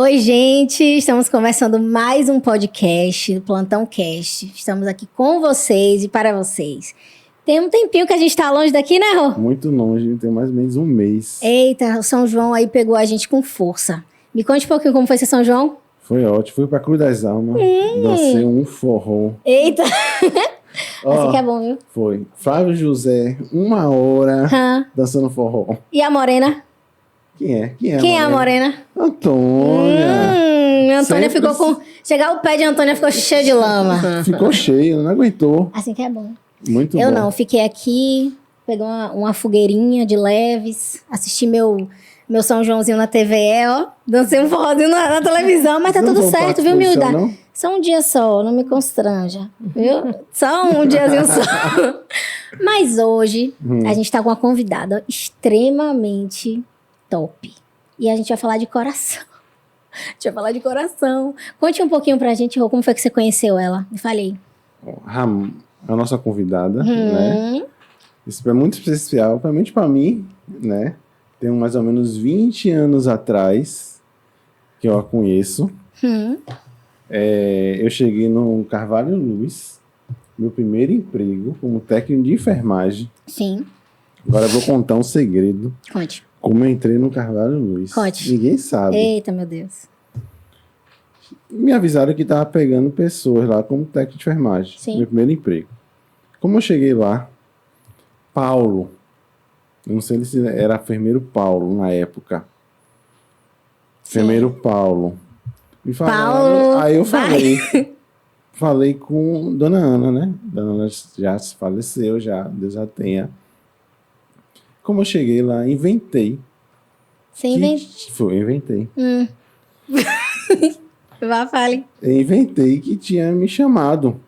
Oi, gente, estamos começando mais um podcast do Plantão Cast. Estamos aqui com vocês e para vocês. Tem um tempinho que a gente está longe daqui, né, Rô? Muito longe, tem mais ou menos um mês. Eita, o São João aí pegou a gente com força. Me conte um pouquinho como foi esse São João. Foi ótimo, fui pra Cruz das Almas, dancei um forró. Eita, Ó, assim que é bom, viu? foi. Flávio José, 1 hora dançando forró. E a Morena? Quem é? Quem é a Morena? Antônia. Antônia Sempre ficou com... Chegar o pé de Antônia ficou cheio de lama. Ficou cheio, não aguentou. Assim que é bom. Muito Eu bom. não, fiquei aqui, peguei uma fogueirinha de leves, assisti meu São Joãozinho na TVE, ó. Dancei um forrozinho na televisão, mas tá Vocês não tudo vão pra certo, viu, exposição, Milda? não? Só um dia só, não me constranja, viu? Só um diazinho só. Mas hoje, a gente tá com uma convidada extremamente top. E a gente vai falar de coração. A gente vai falar de coração. Conte um pouquinho pra gente, Rô, como foi que você conheceu ela? Me falei. A nossa convidada, né? Isso é muito especial, principalmente pra mim, né? Tem mais ou menos 20 anos atrás que eu a conheço. Eu cheguei no Carvalho Luz, meu primeiro emprego como técnico de enfermagem. Sim, Agora eu vou contar um segredo. conte. Como eu entrei no Carvalho Luz. Conte. Ninguém sabe. Eita, meu Deus. Me avisaram que tava pegando pessoas lá como técnico de enfermagem. Sim. Meu primeiro emprego. Como eu cheguei lá, Paulo, eu não sei se era enfermeiro Paulo na época. Sim. Enfermeiro Paulo. Me falaram, Paulo, aí eu vai. falei com Dona Ana, né? Dona Ana já se faleceu, já, Deus a tenha. Como eu cheguei lá, inventei. Você Inventei. Vá, fale. Eu inventei que tinha me chamado.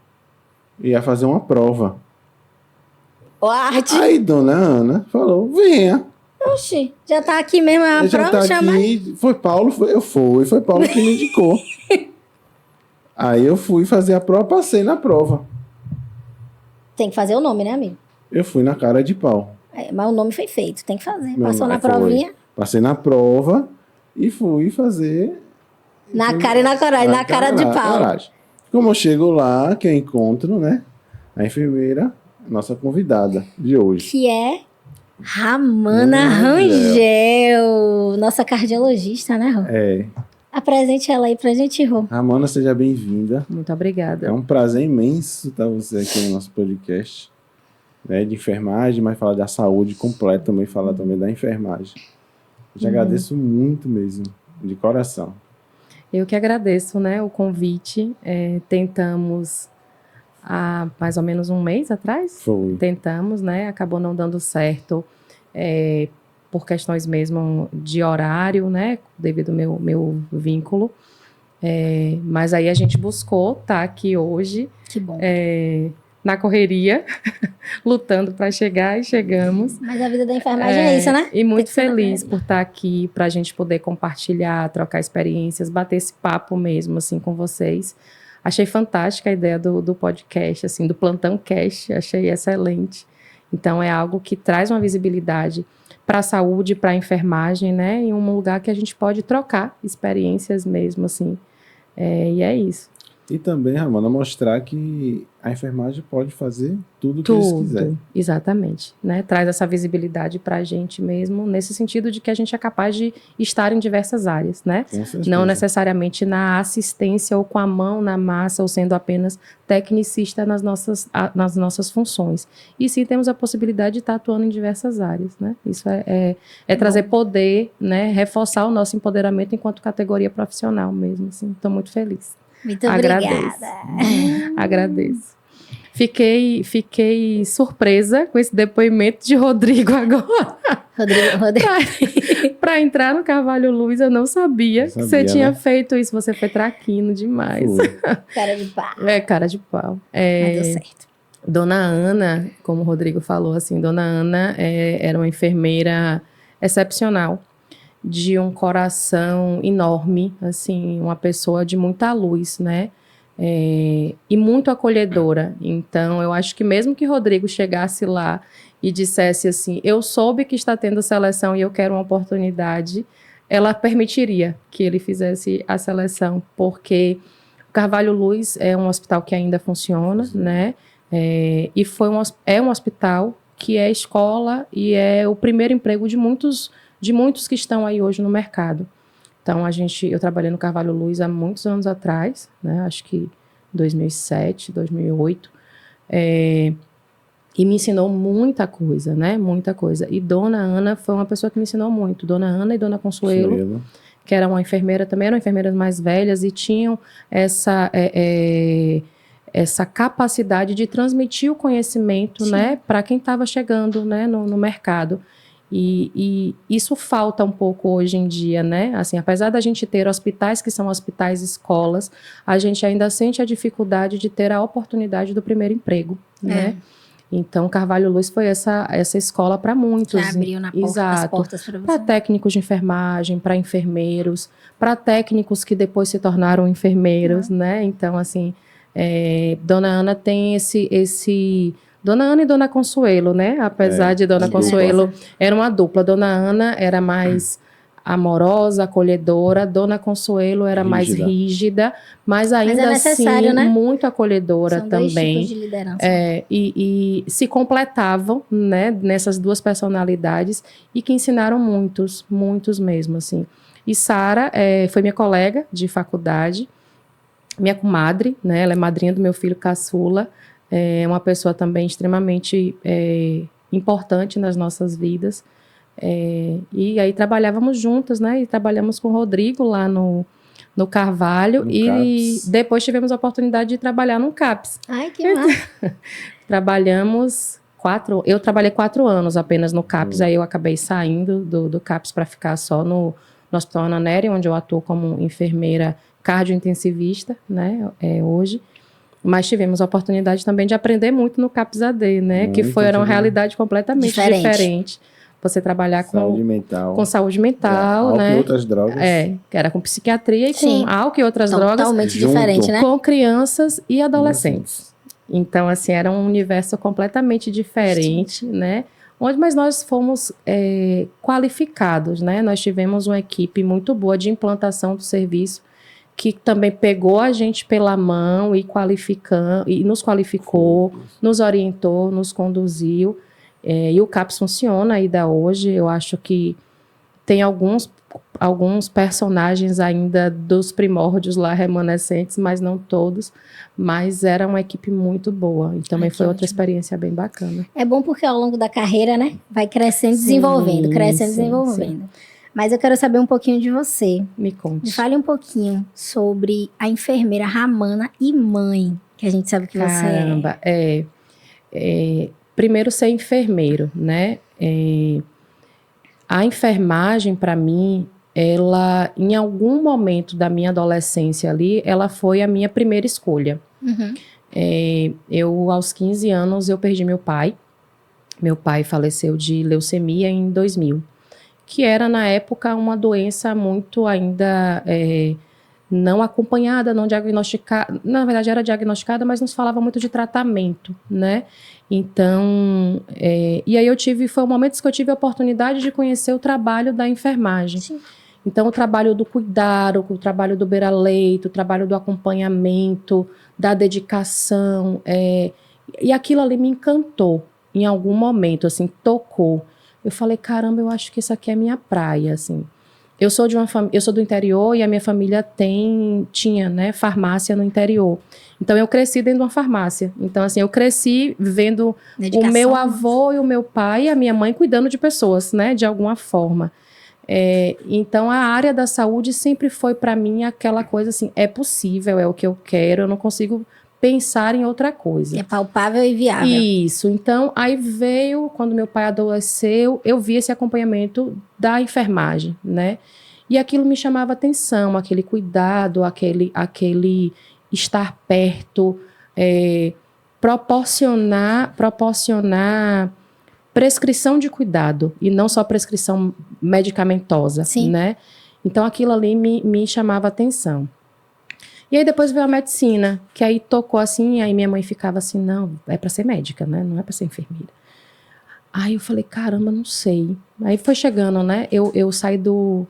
Ia fazer uma prova. O arte. Aí Dona Ana falou, venha. Oxi, já tá aqui mesmo a Ele já prova, tá chama. aqui. Foi Paulo, foi Paulo que me indicou. Aí eu fui fazer a prova, passei na prova. Tem que fazer o nome, né, amigo? Eu fui na cara de pau. É, mas o nome foi feito, tem que fazer. Não, Passou na mas foi. provinha, Passei na prova e fui fazer. na cara e na coragem, na cara de pau. Coragem. Como eu chego lá, que eu encontro, né? A enfermeira, nossa convidada de hoje. Que é Ramana Rangel. Rangel, nossa cardiologista, né, Rô? É. Apresente ela aí pra gente, Rô. Ramona, seja bem-vinda. Muito obrigada. É um prazer imenso estar você aqui no nosso podcast, né, de enfermagem, mas falar da saúde completa também, falar também da enfermagem. Eu te agradeço muito mesmo, de coração. Eu que agradeço, né, o convite. Tentamos há mais ou menos um mês atrás. Foi. Tentamos, né? Acabou não dando certo por questões mesmo de horário, né? Devido ao meu vínculo. Mas aí a gente buscou estar aqui hoje, Que bom. na correria, lutando para chegar e chegamos. Mas a vida da enfermagem é isso, né? E muito Tem que ser feliz na por estar aqui, para a gente poder compartilhar, trocar experiências, bater esse papo mesmo, assim, com vocês. Achei fantástica a ideia do podcast, assim, do Plantão Cast, achei excelente. Então, é algo que traz uma visibilidade para a saúde, para a enfermagem, né? Em um lugar que a gente pode trocar experiências mesmo, assim. E é isso. E também, Ramona, mostrar que a enfermagem pode fazer tudo o que eles quiserem. Tudo, exatamente, né? Traz essa visibilidade para a gente mesmo, nesse sentido de que a gente é capaz de estar em diversas áreas, né? Com certeza. Não necessariamente na assistência ou com a mão na massa ou sendo apenas tecnicista nas nossas funções. E sim temos a possibilidade de estar atuando em diversas áreas, né? Isso é trazer poder, né? Reforçar o nosso empoderamento enquanto categoria profissional mesmo, assim. Estou muito feliz. Muito Agradeço. obrigada. Agradeço. Fiquei surpresa com esse depoimento de Rodrigo agora. Rodrigo. Para entrar no Carvalho Luz, eu não sabia que você tinha né? feito isso. Você foi traquino demais. Foi. Cara de pau. Cara de pau. Mas deu certo. Dona Ana, como o Rodrigo falou, assim, Dona Ana era uma enfermeira excepcional, de um coração enorme, assim, uma pessoa de muita luz, né? E muito acolhedora. Então, eu acho que mesmo que Rodrigo chegasse lá e dissesse assim, eu soube que está tendo seleção e eu quero uma oportunidade, ela permitiria que ele fizesse a seleção, porque o Carvalho Luiz é um hospital que ainda funciona, né? E é um hospital que é escola e é o primeiro emprego de muitos que estão aí hoje no mercado. Então, eu trabalhei no Carvalho Luiz há muitos anos atrás, né? Acho que 2007, 2008, e me ensinou muita coisa, né? Muita coisa. E Dona Ana foi uma pessoa que me ensinou muito. Dona Ana e Dona Consuelo, que era uma enfermeira, também eram enfermeiras mais velhas e tinham essa capacidade de transmitir o conhecimento, né, para quem estava chegando, né, no mercado. E isso falta um pouco hoje em dia, né? Assim, apesar da gente ter hospitais que são hospitais escolas, a gente ainda sente a dificuldade de ter a oportunidade do primeiro emprego, né? Então, Carvalho Luiz foi essa escola para muitos. Já abriu as portas para você. Para técnicos de enfermagem, para enfermeiros, para técnicos que depois se tornaram enfermeiros, né? Então, assim, Dona Ana tem esse Dona Ana e Dona Consuelo, né? Apesar de Dona Consuelo era uma dupla. Dona Ana era mais amorosa, acolhedora. Dona Consuelo era mais rígida, mas ainda assim, né? Muito acolhedora. São também. Dois tipos de liderança. E se completavam, né? Nessas duas personalidades e que ensinaram muitos mesmo, assim. E Sara foi minha colega de faculdade, minha comadre, né? Ela é madrinha do meu filho caçula. É uma pessoa também extremamente importante nas nossas vidas. E aí trabalhávamos juntas, né? E trabalhamos com o Rodrigo lá no Carvalho. CAPS. Depois tivemos a oportunidade de trabalhar no CAPS. Ai, que massa! Eu trabalhei 4 anos apenas no CAPS. Aí eu acabei saindo do CAPS para ficar só no Hospital Ana Nery, onde eu atuo como enfermeira cardiointensivista, né? Hoje. Mas tivemos a oportunidade também de aprender muito no CAPS AD, né? Era uma realidade completamente diferente. Você trabalhar com saúde mental, né? Álcool e outras drogas. Que era com psiquiatria e com álcool e outras drogas. Totalmente diferente, né? Com crianças e adolescentes. Então, assim, era um universo completamente diferente, né? Mas nós fomos qualificados, né? Nós tivemos uma equipe muito boa de implantação do serviço, que também pegou a gente pela mão e nos qualificou, nos orientou, nos conduziu. E o CAPS funciona ainda hoje. Eu acho que tem alguns personagens ainda dos primórdios lá remanescentes, mas não todos. Mas era uma equipe muito boa. E também foi outra experiência bem bacana. É bom porque ao longo da carreira, né, vai crescendo e desenvolvendo, desenvolvendo. Sim. Mas eu quero saber um pouquinho de você. Me conte. Me fale um pouquinho sobre a enfermeira Ramana e mãe, que a gente sabe que você é. Caramba, primeiro ser enfermeiro, né? A enfermagem, para mim, ela, em algum momento da minha adolescência ali, ela foi a minha primeira escolha. Eu, aos 15 anos, eu perdi meu pai. Meu pai faleceu de leucemia em 2000. Que era, na época, uma doença muito ainda não acompanhada, não diagnosticada. Na verdade, era diagnosticada, mas não se falava muito de tratamento, né? Então, e aí foi um momento que eu tive a oportunidade de conhecer o trabalho da enfermagem. Sim. Então, o trabalho do cuidado, o trabalho do beira-leito, o trabalho do acompanhamento, da dedicação, e aquilo ali me encantou em algum momento, assim, tocou. Eu falei, caramba, eu acho que isso aqui é minha praia, assim. Eu sou do interior e a minha família tinha, né, farmácia no interior. Então, eu cresci dentro de uma farmácia. Então, assim, eu cresci vendo o meu avô e o meu pai e a minha mãe cuidando de pessoas, né, de alguma forma. Então, a área da saúde sempre foi, para mim, aquela coisa assim, é possível, é o que eu quero, eu não consigo pensar em outra coisa. É palpável e viável. Isso. Então, aí veio, quando meu pai adoeceu, eu vi esse acompanhamento da enfermagem, né? E aquilo me chamava atenção, aquele cuidado, aquele estar perto, proporcionar prescrição de cuidado e não só prescrição medicamentosa, Sim. Né? Então, aquilo ali me chamava atenção. E aí depois veio a medicina, que aí tocou assim, aí minha mãe ficava assim, não, é para ser médica, né? Não é para ser enfermeira. Aí eu falei, caramba, não sei. Aí foi chegando, né? Eu saí do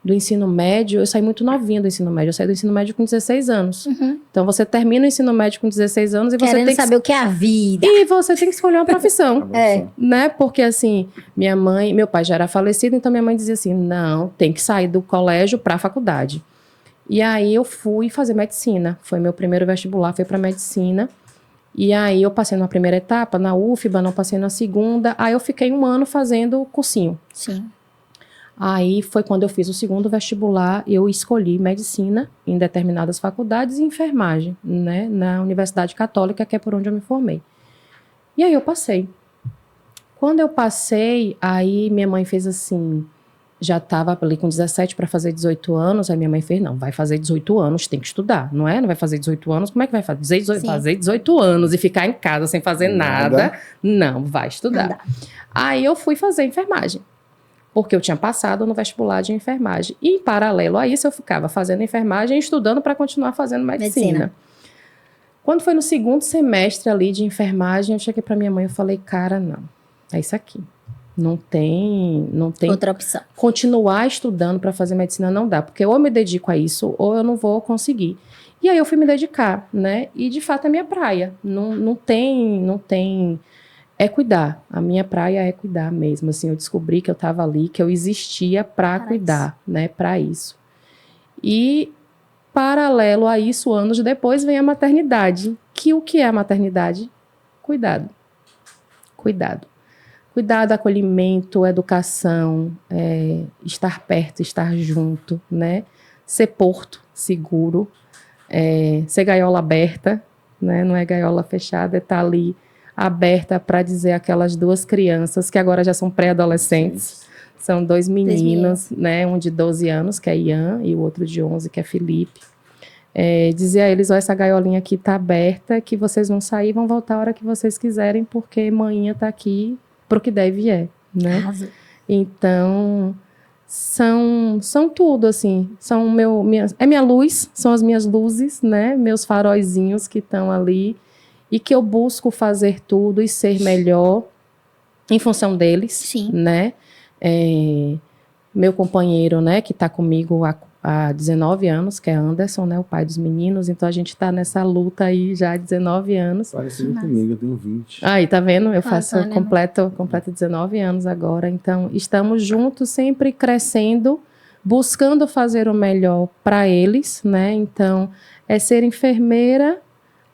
do ensino médio, eu saí muito novinha do ensino médio. Eu saí do ensino médio com 16 anos. Então, você termina o ensino médio com 16 anos e você Querendo tem que... saber o que é a vida. E você tem que escolher uma profissão. É. Né? Porque, assim, meu pai já era falecido, então minha mãe dizia assim, não, tem que sair do colégio para a faculdade. E aí, eu fui fazer medicina. Foi meu primeiro vestibular, foi para medicina. E aí, eu passei na primeira etapa, na UFBA, não passei na segunda. Aí, eu fiquei 1 ano fazendo cursinho. Sim. Aí foi quando eu fiz o segundo vestibular, eu escolhi medicina em determinadas faculdades e enfermagem, né, na Universidade Católica, que é por onde eu me formei. E aí eu passei. Quando eu passei, aí minha mãe fez assim, já estava ali com 17 para fazer 18 anos, aí minha mãe fez, não, vai fazer 18 anos, tem que estudar, não é? Não vai fazer 18 anos, como é que vai fazer? Fazer 18 anos e ficar em casa sem fazer nada? Não, vai estudar. Aí eu fui fazer enfermagem. Porque eu tinha passado no vestibular de enfermagem. E, em paralelo a isso, eu ficava fazendo enfermagem e estudando para continuar fazendo medicina. Quando foi no segundo semestre ali de enfermagem, eu cheguei para minha mãe e falei, cara, não, é isso aqui. Não tem outra opção. Continuar estudando para fazer medicina não dá, porque ou eu me dedico a isso, ou eu não vou conseguir. E aí eu fui me dedicar, né? E, de fato, é minha praia. Não tem... É cuidar. A minha praia é cuidar mesmo. Assim, eu descobri que eu estava ali, que eu existia para cuidar, né? Para isso. E, paralelo a isso, anos depois, vem a maternidade. O que é a maternidade? Cuidado. Cuidado. Cuidado, acolhimento, educação, estar perto, estar junto, né? Ser porto seguro, ser gaiola aberta, né? Não é gaiola fechada, é estar ali aberta para dizer aquelas 2 crianças que agora já são pré-adolescentes. São 2 meninos, né? Um de 12 anos, que é Ian, e o outro de 11, que é Felipe. Dizer a eles, essa gaiolinha aqui tá aberta, que vocês vão sair e vão voltar a hora que vocês quiserem, porque manhã tá aqui pro que deve e é, né? Arrasa. Então, são tudo, assim. É minha luz, são as minhas luzes, né? Meus faróizinhos que estão ali. E que eu busco fazer tudo e ser melhor em função deles. Sim. Né? Meu companheiro, né, que está comigo há 19 anos, que é Anderson, né, o pai dos meninos. Então, a gente está nessa luta aí já há 19 anos. Parecido comigo, eu tenho 20. Aí, tá vendo? Eu completo 19 anos agora. Então, estamos juntos, sempre crescendo, buscando fazer o melhor para eles, né? Então, é ser enfermeira,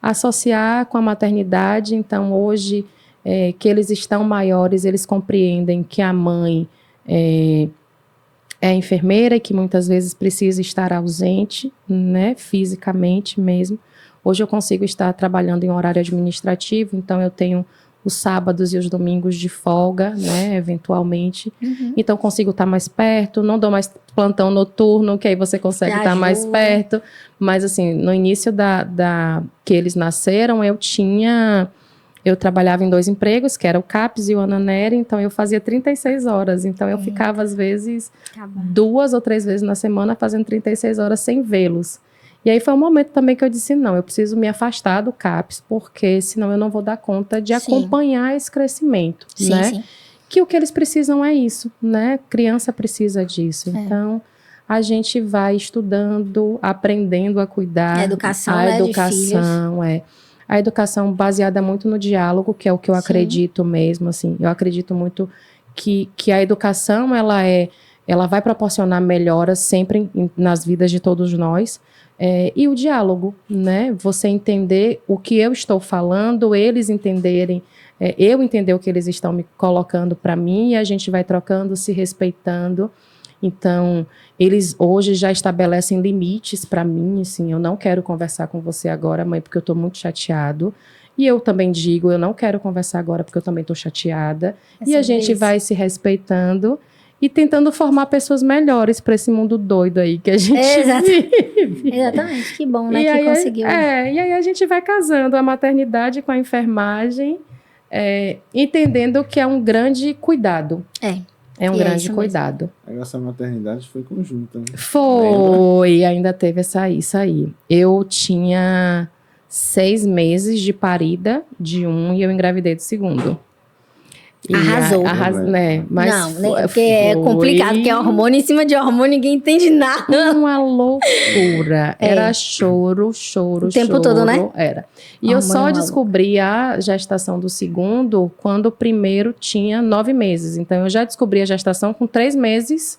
associar com a maternidade. Então, hoje, que eles estão maiores, eles compreendem que a mãe é enfermeira e que muitas vezes precisa estar ausente, né, fisicamente mesmo. Hoje eu consigo estar trabalhando em horário administrativo, então eu tenho os sábados e os domingos de folga, né, eventualmente. Então consigo estar mais perto, não dou mais plantão noturno, que aí você consegue estar mais perto. Mas assim, no início que eles nasceram, eu trabalhava em 2 empregos, que era o CAPES e o Ananeri, então eu fazia 36 horas. Então eu ficava, às vezes, 2 ou 3 vezes na semana fazendo 36 horas sem vê-los. E aí foi um momento também que eu disse, não, eu preciso me afastar do CAPES, porque senão eu não vou dar conta de acompanhar esse crescimento, né? Sim. Que o que eles precisam é isso, né? Criança precisa disso. Então, a gente vai estudando, aprendendo a cuidar. A educação, né, de filhos. A educação baseada muito no diálogo, que é o que eu acredito mesmo, assim. Eu acredito muito que a educação, ela vai proporcionar melhoras sempre nas vidas de todos nós. E o diálogo, né? Você entender o que eu estou falando, eles entenderem, eu entender o que eles estão me colocando para mim, e a gente vai trocando, se respeitando. Então, eles hoje já estabelecem limites para mim, assim, eu não quero conversar com você agora, mãe, porque eu estou muito chateado. E eu também digo, eu não quero conversar agora porque eu também estou chateada. E a gente vai se respeitando e tentando formar pessoas melhores para esse mundo doido aí que a gente vive. Exatamente, que bom, né, que conseguiu. E aí a gente vai casando a maternidade com a enfermagem, entendendo que é um grande cuidado. É um grande cuidado. A nossa maternidade foi conjunta, né? Foi, ainda teve isso aí. Eu tinha 6 meses de parida de um e eu engravidei do segundo. Arrasou. Né? Mas não, né? Porque é complicado, porque é hormônio em cima de hormônio, ninguém entende nada. Uma loucura. Era choro. O tempo todo, né? Era. E eu só descobri a gestação do segundo quando o primeiro tinha 9 meses. Então, eu já descobri a gestação com 3 meses,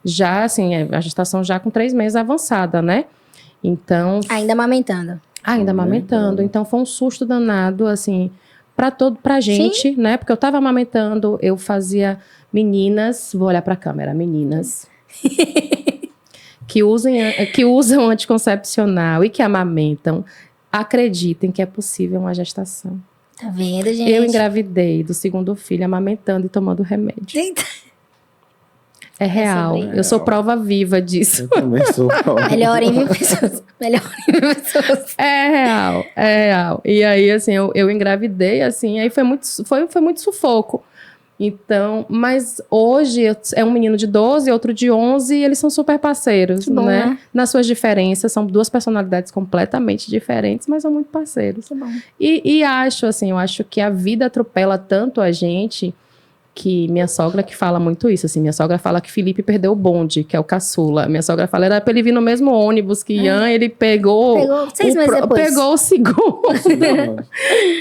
já, assim, a gestação já com 3 meses avançada, né? Então... Ainda amamentando. Ainda amamentando. Então, foi um susto danado, assim... Pra gente, sim, né? Porque eu tava amamentando, eu fazia meninas, vou olhar pra câmera, meninas que usam anticoncepcional e que amamentam, acreditem que é possível uma gestação. Tá vendo, gente? Eu engravidei do segundo filho amamentando e tomando remédio. Eita. É real. Eu sou prova viva disso. Eu também sou prova. Melhor em 1000 pessoas. É real. E aí, assim, eu engravidei, assim, aí foi muito sufoco. Então, mas hoje é um menino de 12, outro de 11, e eles são super parceiros, bom, né? Nas suas diferenças, são 2 personalidades completamente diferentes, mas são muito parceiros. Que bom. E acho, assim, eu acho que a vida atropela tanto a gente... que minha sogra que fala muito isso, assim, minha sogra fala que Felipe perdeu o bonde, que é o caçula. Minha sogra fala, era pra ele vir no mesmo ônibus que Ian, ele pegou 6 meses depois. Pegou o segundo.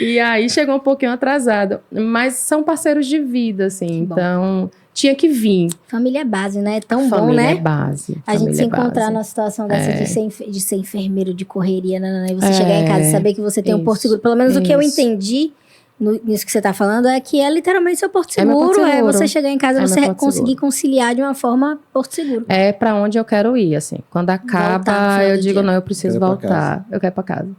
E aí chegou um pouquinho atrasado. Mas são parceiros de vida, assim, então tinha que vir. Família é base, né? É tão família bom, né? É base. A gente se encontrar numa situação dessa de ser enfermeiro de correria, né? E você chegar em casa e saber que você tem um porto seguro. Pelo menos o que eu entendi nisso que você tá falando é que é literalmente seu porto seguro, é você chegar em casa e você conseguir conciliar de uma forma porto seguro. É pra onde eu quero ir, assim. Quando acaba, eu digo, não, eu preciso voltar. Eu quero pra casa.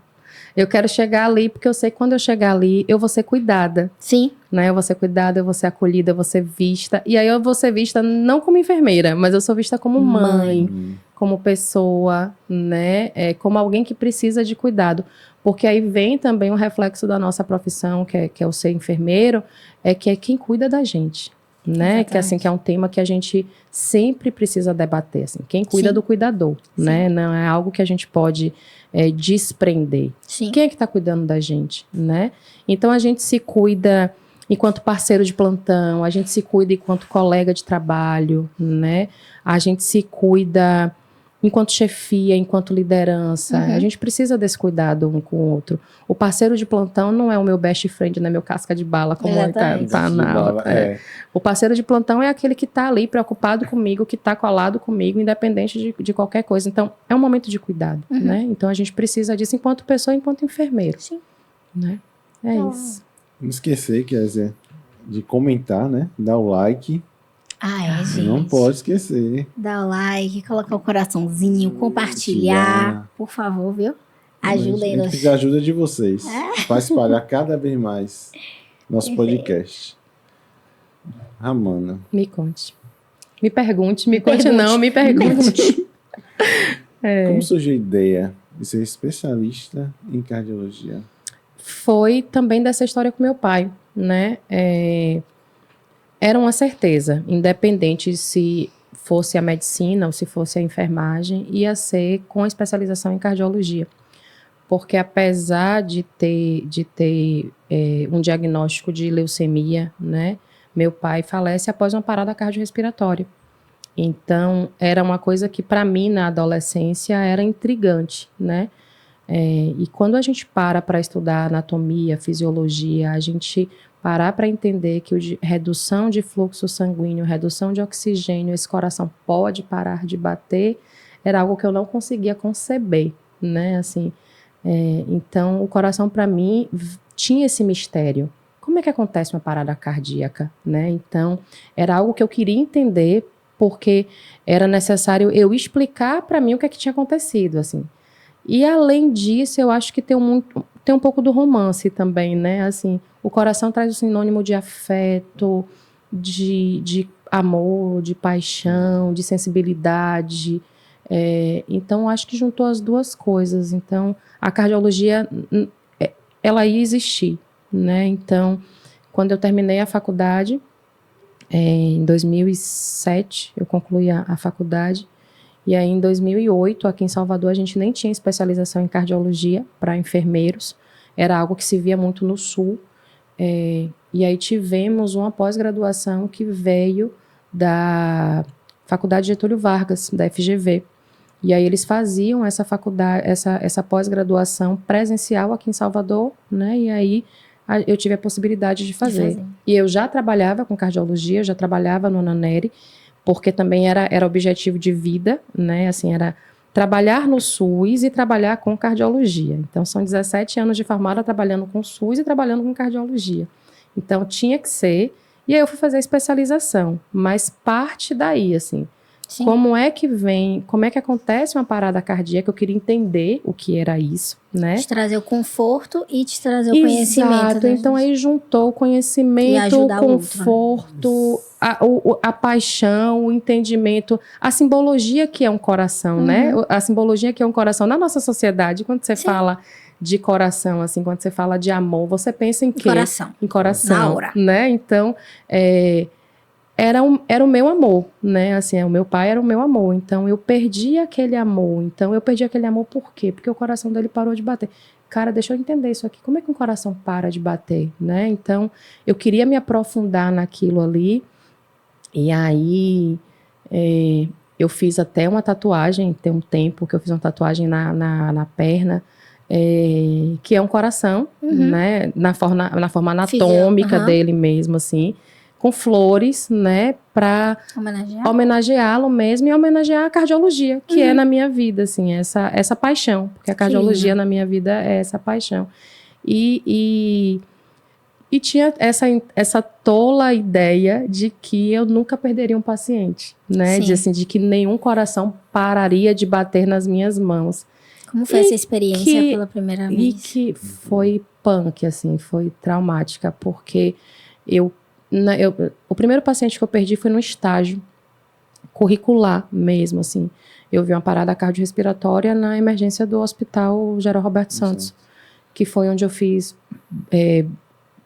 Eu quero chegar ali, porque eu sei que quando eu chegar ali, eu vou ser cuidada. Sim. Né? Eu vou ser cuidada, eu vou ser acolhida, eu vou ser vista. E aí eu vou ser vista não como enfermeira, mas eu sou vista como mãe, como pessoa, né? Como alguém que precisa de cuidado. Porque aí vem também um reflexo da nossa profissão, que é o ser enfermeiro, que é quem cuida da gente, né? Que, assim, que é um tema que a gente sempre precisa debater, assim, quem cuida do cuidador, né? Não é algo que a gente pode desprender. Sim. Quem é que está cuidando da gente, né? Então, a gente se cuida enquanto parceiro de plantão, a gente se cuida enquanto colega de trabalho, né? A gente se cuida... enquanto chefia, enquanto liderança. A gente precisa desse cuidado um com o outro. O parceiro de plantão não é o meu best friend, não é meu casca de bala, como tá na aula. O parceiro de plantão é aquele que está ali preocupado comigo, que está colado comigo, independente de qualquer coisa. Então, é um momento de cuidado, né? Então, a gente precisa disso enquanto pessoa, enquanto enfermeiro. Sim. Né? Isso. Não esquecer, quer dizer, de comentar, né? Dar o like. Gente. Não pode esquecer. Dá o like, colocar o coraçãozinho, compartilhar, por favor, viu? Ajuda aí. A gente precisa da ajuda de vocês para espalhar cada vez mais nosso podcast. Ramana. Me conte. Me pergunte, me conte não, me pergunte. Como surgiu a ideia de ser especialista em cardiologia? Foi também dessa história com meu pai, né? Era uma certeza, independente se fosse a medicina ou se fosse a enfermagem, ia ser com especialização em cardiologia. Porque apesar de ter um diagnóstico de leucemia, né, meu pai falece após uma parada cardiorrespiratória. Então, era uma coisa que para mim, na adolescência, era intrigante, né? E quando a gente para estudar anatomia, fisiologia, a gente parar para entender que redução de fluxo sanguíneo, redução de oxigênio, esse coração pode parar de bater, era algo que eu não conseguia conceber, né? Assim, então, o coração para mim tinha esse mistério. Como é que acontece uma parada cardíaca, né? Então, era algo que eu queria entender, porque era necessário eu explicar para mim o que é que tinha acontecido, assim. E além disso, eu acho que tem um pouco do romance também, né? Assim, o coração traz o sinônimo de afeto, de amor, de paixão, de sensibilidade. Então, acho que juntou as duas coisas. Então, a cardiologia, ela ia existir, né? Então, quando eu terminei a faculdade, em 2007, eu concluí a faculdade. E aí, em 2008, aqui em Salvador, a gente nem tinha especialização em cardiologia para enfermeiros. Era algo que se via muito no Sul. E E aí tivemos uma pós-graduação que veio da Faculdade Getúlio Vargas, da FGV. E aí eles faziam essa faculdade, essa pós-graduação presencial aqui em Salvador, né? E aí eu tive a possibilidade de fazer. E eu já trabalhava com cardiologia, já trabalhava no Ananeri, porque também era objetivo de vida, né? Assim, era trabalhar no SUS e trabalhar com cardiologia. Então, são 17 anos de formada trabalhando com SUS e trabalhando com cardiologia. Então, tinha que ser. E aí eu fui fazer a especialização, mas parte daí, assim. Sim. Como é que acontece uma parada cardíaca? Eu queria entender o que era isso, né? Te trazer o conforto e te trazer o conhecimento. Exato, então aí juntou o conhecimento, o conforto, a paixão, o entendimento, a simbologia que é um coração, né? A simbologia que é um coração na nossa sociedade, quando você fala de coração, assim, quando você fala de amor, você pensa em quê? Coração. Em coração. Na hora. Né? Então, era o meu amor, né? Assim, o meu pai era o meu amor. Então, eu perdi aquele amor. Então, eu perdi aquele amor por quê? Porque o coração dele parou de bater. Cara, deixa eu entender isso aqui. Como é que um coração para de bater, né? Então, eu queria me aprofundar naquilo ali. E aí, eu fiz até uma tatuagem. Tem um tempo que eu fiz uma tatuagem na perna. Que é um coração, né? Na forma anatômica dele mesmo, assim. Com flores, né, para homenageá-lo mesmo e homenagear a cardiologia, que é na minha vida, assim, essa paixão, porque a cardiologia na minha vida é essa paixão. E tinha essa tola ideia de que eu nunca perderia um paciente, né, de que nenhum coração pararia de bater nas minhas mãos. Como foi essa experiência pela primeira vez? E que foi punk, assim, foi traumática, porque o primeiro paciente que eu perdi foi no estágio curricular mesmo, assim. Eu vi uma parada cardiorrespiratória na emergência do Hospital Geral Roberto Santos, que foi onde eu fiz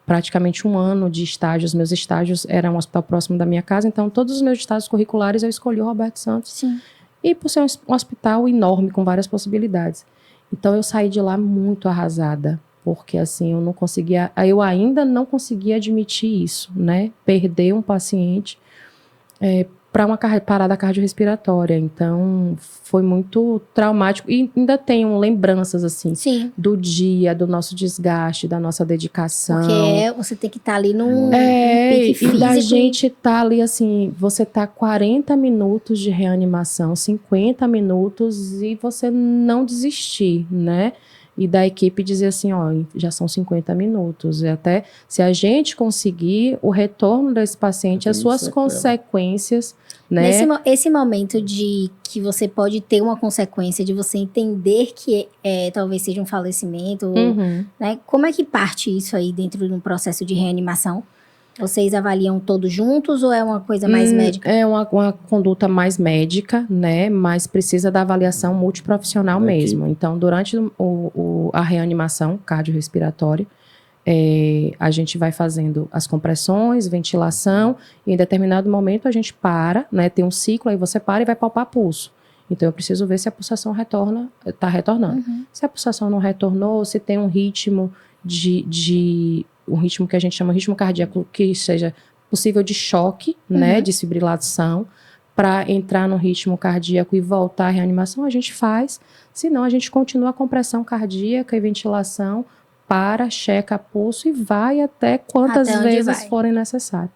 praticamente 1 ano de estágios. Meus estágios eram um hospital próximo da minha casa, então todos os meus estágios curriculares eu escolhi o Roberto Santos. Sim. E por ser um hospital enorme, com várias possibilidades. Então eu saí de lá muito arrasada. Porque assim, eu ainda não conseguia admitir isso, né? Perder um paciente para uma parada cardiorrespiratória. Então, foi muito traumático. E ainda tenho lembranças, assim, do dia, do nosso desgaste, da nossa dedicação. Porque você tem que estar ali num pique físico. E da gente estar ali, assim, você tá 40 minutos de reanimação, 50 minutos e você não desistir, né? E da equipe dizer assim, já são 50 minutos. E até se a gente conseguir o retorno desse paciente, as suas consequências, né? Esse momento de que você pode ter uma consequência, de você entender que talvez seja um falecimento, né? Como é que parte isso aí dentro de um processo de reanimação? Vocês avaliam todos juntos ou é uma coisa mais médica? É uma conduta mais médica, né? Mas precisa da avaliação multiprofissional mesmo. Então, durante a reanimação cardiorrespiratória, a gente vai fazendo as compressões, ventilação, e em determinado momento a gente para, né? Tem um ciclo, aí você para e vai palpar pulso. Então, eu preciso ver se a pulsação está retornando. Se a pulsação não retornou, se tem um ritmo um ritmo que a gente chama ritmo cardíaco, que seja possível de choque, né, de desfibrilação, para entrar no ritmo cardíaco e voltar à reanimação, a gente faz. Senão, a gente continua a compressão cardíaca e ventilação, checa pulso e vai até quantas vezes forem necessárias.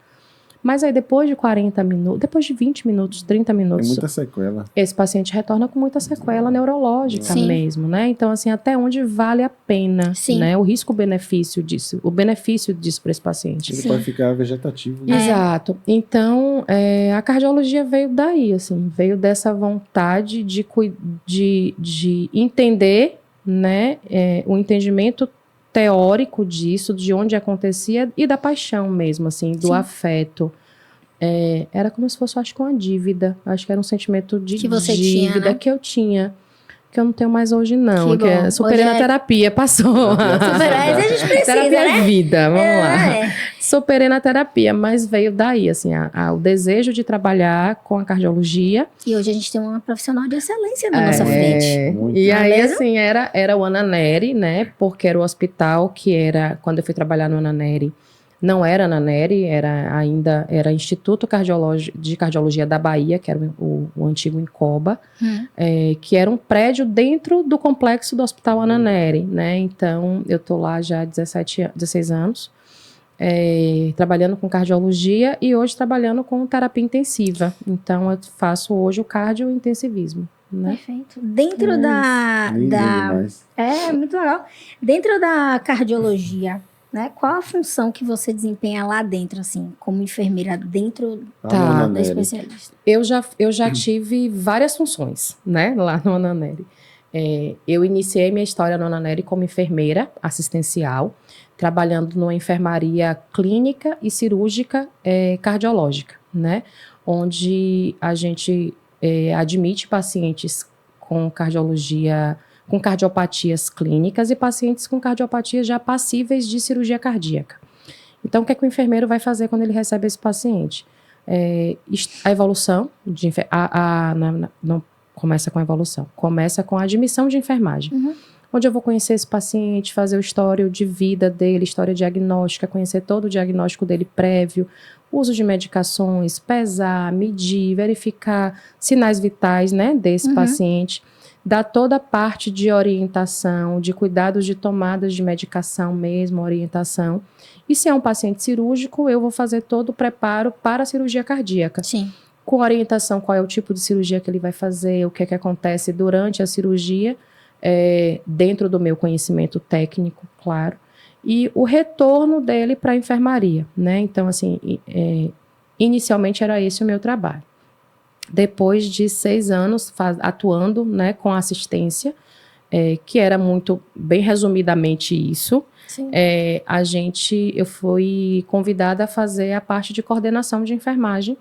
Mas aí, depois de 40 minutos, depois de 20 minutos, 30 minutos... Tem muita sequela. Esse paciente retorna com muita sequela neurológica mesmo, né? Então, assim, até onde vale a pena, né? O risco-benefício disso, o benefício disso para esse paciente. Ele pode ficar vegetativo. Né? Exato. Então, a cardiologia veio daí, assim, veio dessa vontade de entender, né? O entendimento teórico disso, de onde acontecia e da paixão mesmo, assim, do afeto. Era como se fosse, acho que uma dívida. Acho que era um sentimento de que você dívida tinha, né? que eu tinha. Que eu não tenho mais hoje, não. Que superei na terapia, passou. A gente precisa, terapia né? é vida, vamos lá. Superei na terapia, mas veio daí, assim, o desejo de trabalhar com a cardiologia. E hoje a gente tem uma profissional de excelência na nossa frente. Muito. E aí, assim, era o Ananeri, né? Porque era o hospital que era... Quando eu fui trabalhar no Ananeri, Não era na NERI, era Instituto de Cardiologia da Bahia, que era o antigo INCOBA, que era um prédio dentro do complexo do Hospital Ananeri, né? Então, eu estou lá já há 16 anos, trabalhando com cardiologia e hoje trabalhando com terapia intensiva. Então, eu faço hoje o cardiointensivismo. Né? Perfeito. Dentro É muito legal. Dentro da cardiologia, né? Qual a função que você desempenha lá dentro, assim, como enfermeira, dentro da especialista? Eu já tive várias funções, né, lá no Ananeri. Eu iniciei minha história no Ananeri como enfermeira assistencial, trabalhando numa enfermaria clínica e cirúrgica cardiológica, né? Onde a gente admite pacientes com cardiopatias clínicas e pacientes com cardiopatias já passíveis de cirurgia cardíaca. Então, o que é que o enfermeiro vai fazer quando ele recebe esse paciente? A evolução, não começa com a evolução, começa com a admissão de enfermagem. Onde eu vou conhecer esse paciente, fazer o histórico de vida dele, história diagnóstica, conhecer todo o diagnóstico dele prévio, uso de medicações, pesar, medir, verificar sinais vitais, né, desse paciente, dar toda a parte de orientação, de cuidados de tomadas de medicação mesmo, orientação. E se é um paciente cirúrgico, eu vou fazer todo o preparo para a cirurgia cardíaca. Sim. Com orientação, qual é o tipo de cirurgia que ele vai fazer, o que é que acontece durante a cirurgia, dentro do meu conhecimento técnico, claro, e o retorno dele para a enfermaria, né? Então, assim, inicialmente era esse o meu trabalho. Depois de 6 anos atuando, né, com assistência, que era muito, bem resumidamente isso, eu fui convidada a fazer a parte de coordenação de enfermagem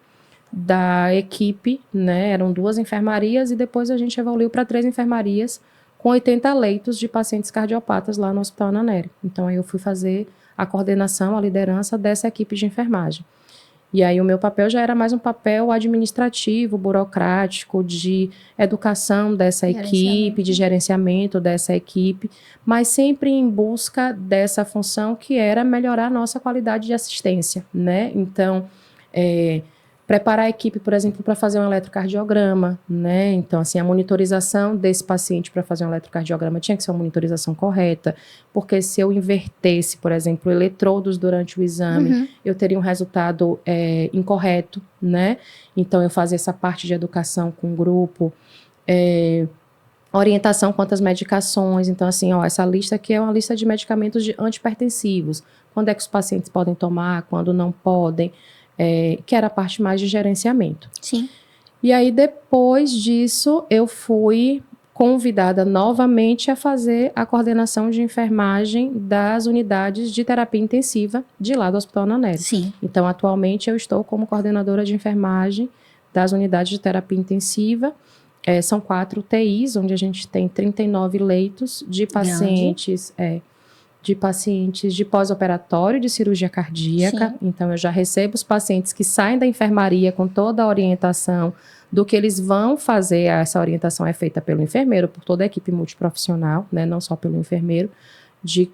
da equipe, né? Eram 2 enfermarias e depois a gente evoluiu para 3 enfermarias com 80 leitos de pacientes cardiopatas lá no Hospital Ananeri. Então, aí eu fui fazer a coordenação, a liderança dessa equipe de enfermagem. E aí o meu papel já era mais um papel administrativo, burocrático, de educação dessa equipe, de gerenciamento dessa equipe, mas sempre em busca dessa função que era melhorar a nossa qualidade de assistência, né? Então, preparar a equipe, por exemplo, para fazer um eletrocardiograma, né? Então, assim, a monitorização desse paciente para fazer um eletrocardiograma tinha que ser uma monitorização correta, porque se eu invertesse, por exemplo, eletrodos durante o exame, eu teria um resultado incorreto, né? Então, eu fazia essa parte de educação com o grupo, orientação quanto às medicações. Então, assim, essa lista aqui é uma lista de medicamentos antipertensivos. Quando é que os pacientes podem tomar, quando não podem, que era a parte mais de gerenciamento. Sim. E aí, depois disso, eu fui convidada novamente a fazer a coordenação de enfermagem das unidades de terapia intensiva de lá do Hospital Ananeri. Sim. Então, atualmente, eu estou como coordenadora de enfermagem das unidades de terapia intensiva. São 4 UTIs, onde a gente tem 39 leitos de pacientes... de pacientes de pós-operatório de cirurgia cardíaca. Sim. Então, eu já recebo os pacientes que saem da enfermaria com toda a orientação do que eles vão fazer. Essa orientação é feita pelo enfermeiro, por toda a equipe multiprofissional, né, não só pelo enfermeiro, de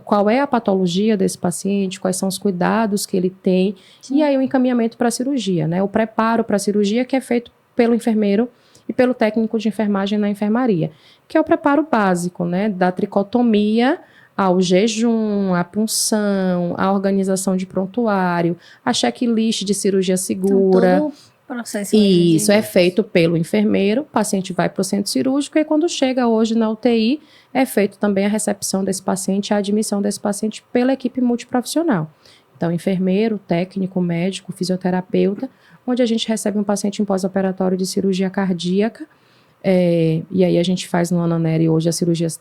qual é a patologia desse paciente, quais são os cuidados que ele tem, e aí o encaminhamento para a cirurgia, né, o preparo para a cirurgia que é feito pelo enfermeiro e pelo técnico de enfermagem na enfermaria, que é o preparo básico, né, da tricotomia ao jejum, a punção, a organização de prontuário, a checklist de cirurgia segura. Então, todo o processo. Isso é feito pelo enfermeiro, o paciente vai para o centro cirúrgico e quando chega hoje na UTI, é feito também a recepção desse paciente, a admissão desse paciente pela equipe multiprofissional. Então, enfermeiro, técnico, médico, fisioterapeuta, onde a gente recebe um paciente em pós-operatório de cirurgia cardíaca. E aí a gente faz no Ananeri hoje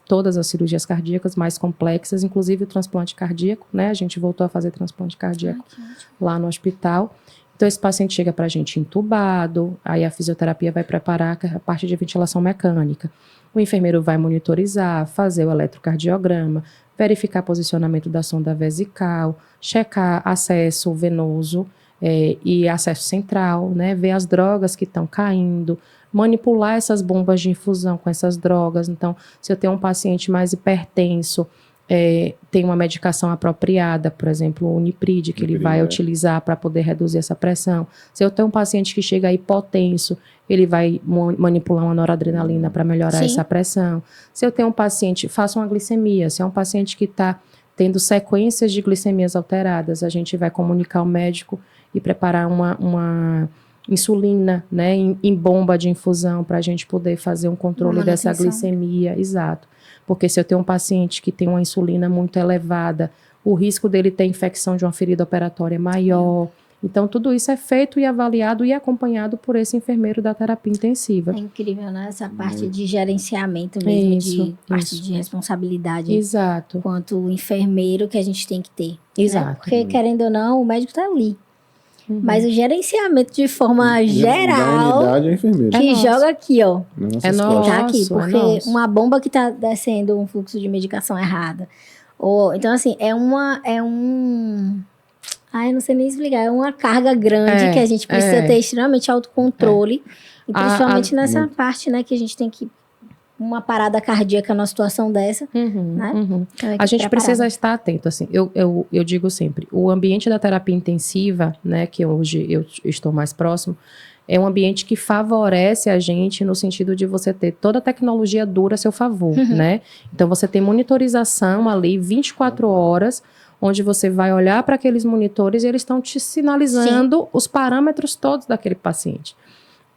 todas as cirurgias cardíacas mais complexas, inclusive o transplante cardíaco, né? A gente voltou a fazer transplante cardíaco lá no hospital. Então esse paciente chega para a gente entubado, aí a fisioterapia vai preparar a parte de ventilação mecânica. O enfermeiro vai monitorizar, fazer o eletrocardiograma, verificar posicionamento da sonda vesical, checar acesso venoso e acesso central, né? Ver as drogas que estão caindo, manipular essas bombas de infusão com essas drogas. Então, se eu tenho um paciente mais hipertenso, tem uma medicação apropriada, por exemplo, o Unipride, que ele vai utilizar para poder reduzir essa pressão. Se eu tenho um paciente que chega hipotenso, ele vai manipular uma noradrenalina para melhorar essa pressão. Se eu tenho um paciente, faça uma glicemia. Se é um paciente que está tendo sequências de glicemias alteradas, a gente vai comunicar ao médico e preparar uma insulina, né, em bomba de infusão para a gente poder fazer um controle dessa glicemia. Exato. Porque se eu tenho um paciente que tem uma insulina muito elevada, o risco dele ter infecção de uma ferida operatória é maior. Então, tudo isso é feito e avaliado e acompanhado por esse enfermeiro da terapia intensiva. É incrível, né? Essa parte de gerenciamento mesmo, parte de responsabilidade. Exato. Quanto o enfermeiro que a gente tem que ter. Exato. Né? Porque, querendo ou não, o médico tá ali. Mas o gerenciamento de forma geral, da unidade é enfermeiro. que joga aqui, ó. É nosso. Tá aqui, porque uma bomba que tá descendo um fluxo de medicação errada. Ou, então, assim, eu não sei nem explicar. É uma carga grande que a gente precisa ter extremamente autocontrole. E principalmente nessa parte, né, que a gente tem que... Uma parada cardíaca numa situação dessa, né? Então, a gente precisa estar atento, assim, eu digo sempre, o ambiente da terapia intensiva, né, que hoje eu estou mais próximo, é um ambiente que favorece a gente no sentido de você ter toda a tecnologia dura a seu favor, né? Então, você tem monitorização ali 24 horas, onde você vai olhar para aqueles monitores e eles estão te sinalizando os parâmetros todos daquele paciente.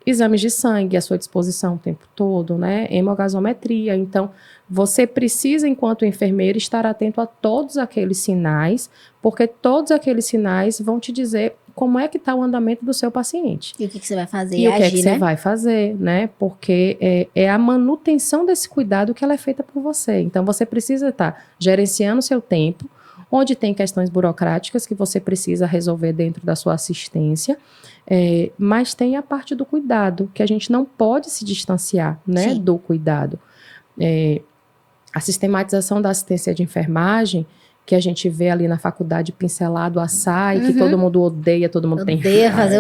Exames de sangue à sua disposição o tempo todo, né? Hemogasometria. Então, você precisa, enquanto enfermeiro, estar atento a todos aqueles sinais, porque todos aqueles sinais vão te dizer como é que está o andamento do seu paciente. E o que você vai fazer? E o que é que você vai fazer, né? Porque é a manutenção desse cuidado que ela é feita por você. Então, você precisa estar gerenciando o seu tempo, onde tem questões burocráticas que você precisa resolver dentro da sua assistência, mas tem a parte do cuidado, que a gente não pode se distanciar, né, do cuidado. A sistematização da assistência de enfermagem, que a gente vê ali na faculdade pincelado a SAI, que todo mundo odeia, todo mundo tem raiva. Fazer,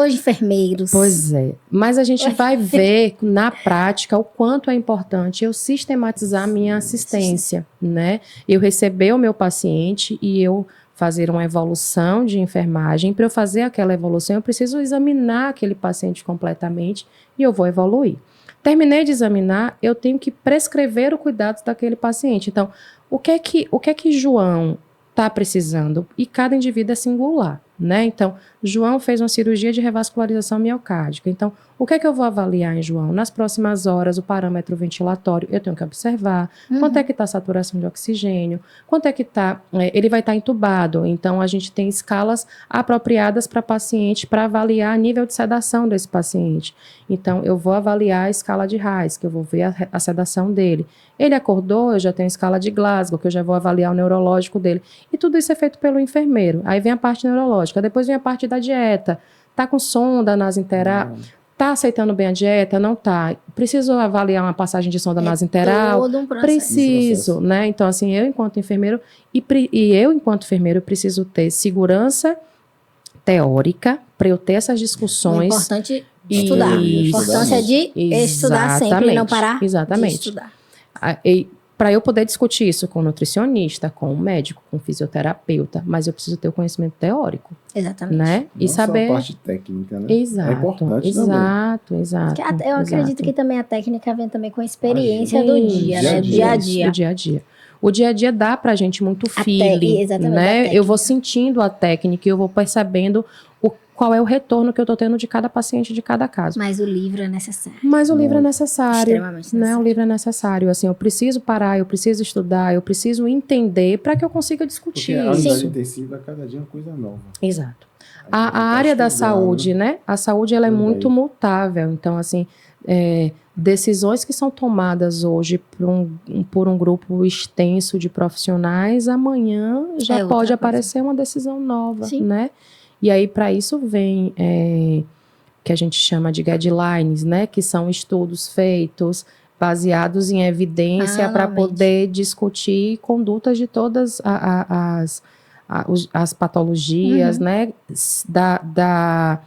enfermeiros. Pois é, mas a gente vai ver na prática o quanto é importante eu sistematizar a minha assistência, né? Eu receber o meu paciente e eu fazer uma evolução de enfermagem. Para eu fazer aquela evolução, eu preciso examinar aquele paciente completamente e eu vou evoluir. Terminei de examinar, eu tenho que prescrever o cuidado daquele paciente. Então, o que é que João está precisando? E cada indivíduo é singular, né? Então, João fez uma cirurgia de revascularização miocárdica. Então, o que é que eu vou avaliar em João? Nas próximas horas, o parâmetro ventilatório, eu tenho que observar quanto é que está a saturação de oxigênio, quanto é que está... ele vai estar entubado, então a gente tem escalas apropriadas para paciente, para avaliar nível de sedação desse paciente. Então, eu vou avaliar a escala de Reis, que eu vou ver a sedação dele. Ele acordou, eu já tenho a escala de Glasgow, que eu já vou avaliar o neurológico dele. E tudo isso é feito pelo enfermeiro. Aí vem a parte neurológica, depois vem a parte da dieta. Tá com sonda nasointeral? Tá aceitando bem a dieta? Não tá. Preciso avaliar uma passagem de sonda nasointeral? Todo um processo. Preciso, né? Então, assim, eu enquanto enfermeiro, preciso ter segurança teórica para eu ter essas discussões. O importante é estudar. A importância de estudar sempre e não parar de estudar. Para eu poder discutir isso com o nutricionista, com o médico, com o fisioterapeuta, mas eu preciso ter o conhecimento teórico. Exatamente. Né? Não e saber só a parte técnica, né? Exato, é importante exato. Eu acredito que também a técnica vem também com a experiência do dia, né? Do dia a dia. Do dia a dia. O dia a dia dá pra gente muito feeling, né? Eu vou sentindo a técnica e eu vou percebendo qual é o retorno que eu tô tendo de cada paciente, de cada caso. Mas o livro é necessário. Extremamente necessário. O livro é necessário. Assim, eu preciso parar, eu preciso estudar, eu preciso entender para que eu consiga discutir isso. Porque a unidade intensiva, cada dia é uma coisa nova. Exato. A área da saúde, né? A saúde, ela é muito mutável. Então, assim, decisões que são tomadas hoje por um grupo extenso de profissionais, amanhã já pode aparecer uma decisão nova, né? E aí, para isso, vem que a gente chama de guidelines, né? Que são estudos feitos, baseados em evidência, para poder discutir condutas de todas as patologias, né? Da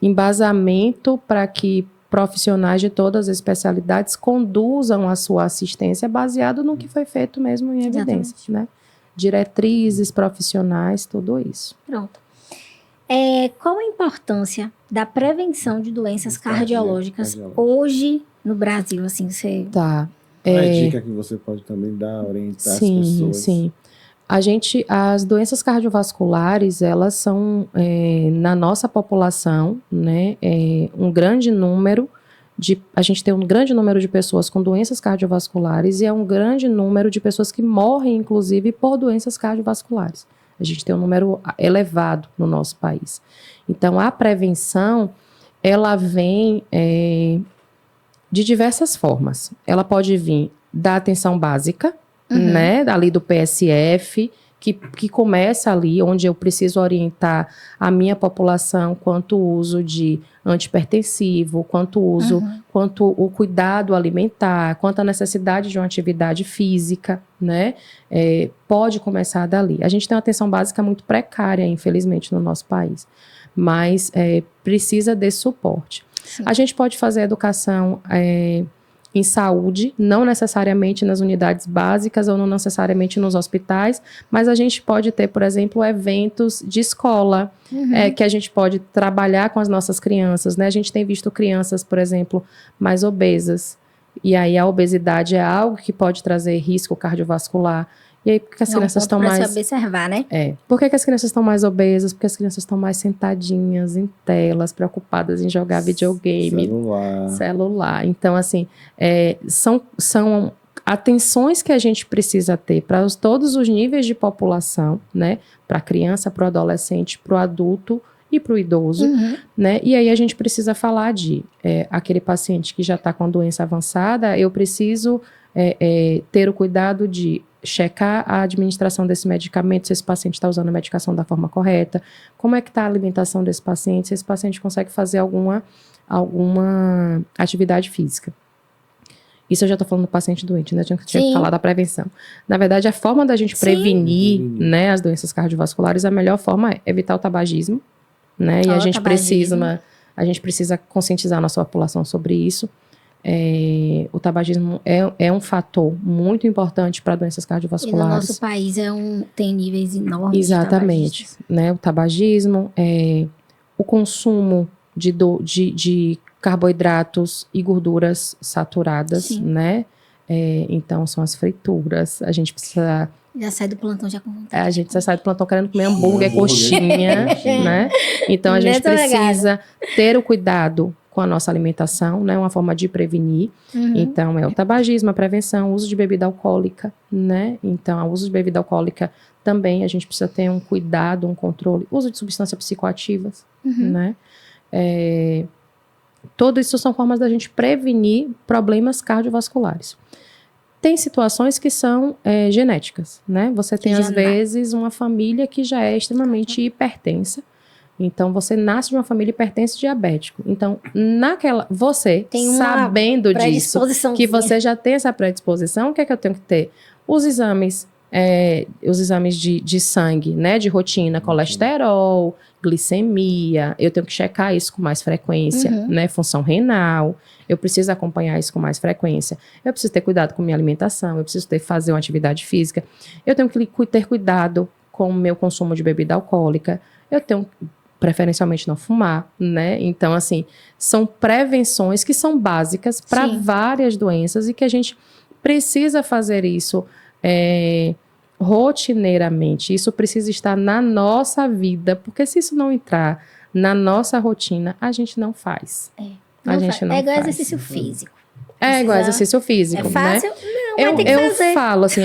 embasamento para que profissionais de todas as especialidades conduzam a sua assistência baseado no que foi feito mesmo em evidências, né? Diretrizes profissionais, tudo isso. Pronto. Qual a importância da prevenção de doenças cardiológicas hoje no Brasil? Assim, você... Tá. Qual é a dica que você pode também dar, orientar as pessoas? Sim. As doenças cardiovasculares, elas são, na nossa população, né, a gente tem um grande número de pessoas com doenças cardiovasculares e é um grande número de pessoas que morrem, inclusive, por doenças cardiovasculares. A gente tem um número elevado no nosso país. Então, a prevenção, ela vem de diversas formas. Ela pode vir da atenção básica, né, ali do PSF, que começa ali, onde eu preciso orientar a minha população quanto o uso de antihipertensivo, quanto o cuidado alimentar, quanto a necessidade de uma atividade física, né? Pode começar dali. A gente tem uma atenção básica muito precária, infelizmente, no nosso país, mas precisa desse suporte. Sim. A gente pode fazer educação em saúde, não necessariamente nas unidades básicas ou não necessariamente nos hospitais, mas a gente pode ter, por exemplo, eventos de escola, que a gente pode trabalhar com as nossas crianças, né? A gente tem visto crianças, por exemplo, mais obesas, e aí a obesidade é algo que pode trazer risco cardiovascular. E aí, por que as crianças estão mais... se observar, né? Por que as crianças estão mais obesas? Porque as crianças estão mais sentadinhas em telas, preocupadas em jogar videogame. Celular. Então, assim, são atenções que a gente precisa ter para todos os níveis de população, né? Para a criança, para o adolescente, para o adulto e para o idoso, né? E aí a gente precisa falar de aquele paciente que já está com a doença avançada, eu preciso ter o cuidado de checar a administração desse medicamento, se esse paciente está usando a medicação da forma correta, como é que está a alimentação desse paciente, se esse paciente consegue fazer alguma atividade física. Isso eu já estou falando do paciente doente, né? Eu tinha que falar da prevenção. Na verdade, a forma da gente prevenir, né, as doenças cardiovasculares, a melhor forma é evitar o tabagismo, né? E a gente precisa conscientizar a nossa população sobre isso. O tabagismo é um fator muito importante para doenças cardiovasculares. E no nosso país tem níveis enormes. Exatamente, né? O tabagismo, o consumo de carboidratos e gorduras saturadas, né? Então, são as frituras. A gente precisa... Já sai do plantão já com vontade. A gente já sai do plantão querendo comer hambúrguer, coxinha, né? Então, a gente precisa ter o cuidado com a nossa alimentação, né? Uma forma de prevenir. Então, o tabagismo, a prevenção, o uso de bebida alcoólica, né? Então, o uso de bebida alcoólica também, a gente precisa ter um cuidado, um controle. Uso de substâncias psicoativas, né? Tudo isso são formas da gente prevenir problemas cardiovasculares. Tem situações que são genéticas, né? Você tem, às vezes, uma família que já é extremamente hipertensa. Então, você nasce de uma família hipertensa e diabético. Então, você, sabendo disso, que você já tem essa predisposição, o que é que eu tenho que ter? Os exames de sangue, né? De rotina, colesterol, glicemia. Eu tenho que checar isso com mais frequência, né? Função renal. Eu preciso acompanhar isso com mais frequência. Eu preciso ter cuidado com minha alimentação. Eu preciso fazer uma atividade física. Eu tenho que ter cuidado com o meu consumo de bebida alcoólica. Eu tenho preferencialmente não fumar, né? Então, assim, são prevenções que são básicas para várias doenças e que a gente precisa fazer isso rotineiramente. Isso precisa estar na nossa vida, porque se isso não entrar na nossa rotina, a gente não faz. A gente não faz. Igual exercício físico. Igual exercício físico, é fácil? Né? Não, vai ter que fazer. Falo, assim,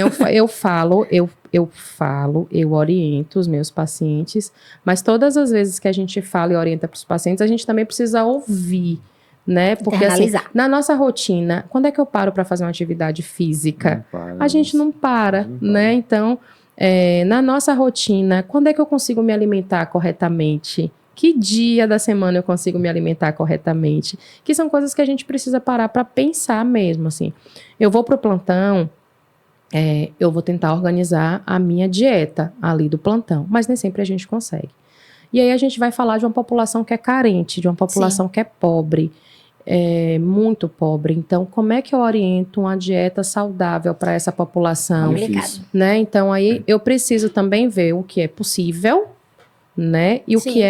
eu oriento os meus pacientes, mas todas as vezes que a gente fala e orienta para os pacientes, a gente também precisa ouvir, né? Porque assim, na nossa rotina, quando é que eu paro para fazer uma atividade física? A gente não para, né? Então, na nossa rotina, quando é que eu consigo me alimentar corretamente? Que dia da semana eu consigo me alimentar corretamente? Que são coisas que a gente precisa parar para pensar mesmo, assim. Eu vou pro plantão, eu vou tentar organizar a minha dieta ali do plantão, mas nem sempre a gente consegue. E aí a gente vai falar de uma população que é carente, de uma população que é pobre. muito pobre. Então, como é que eu oriento uma dieta saudável para essa população? Complicado. Né? Então, aí eu preciso também ver o que é possível, né? E o Sim. que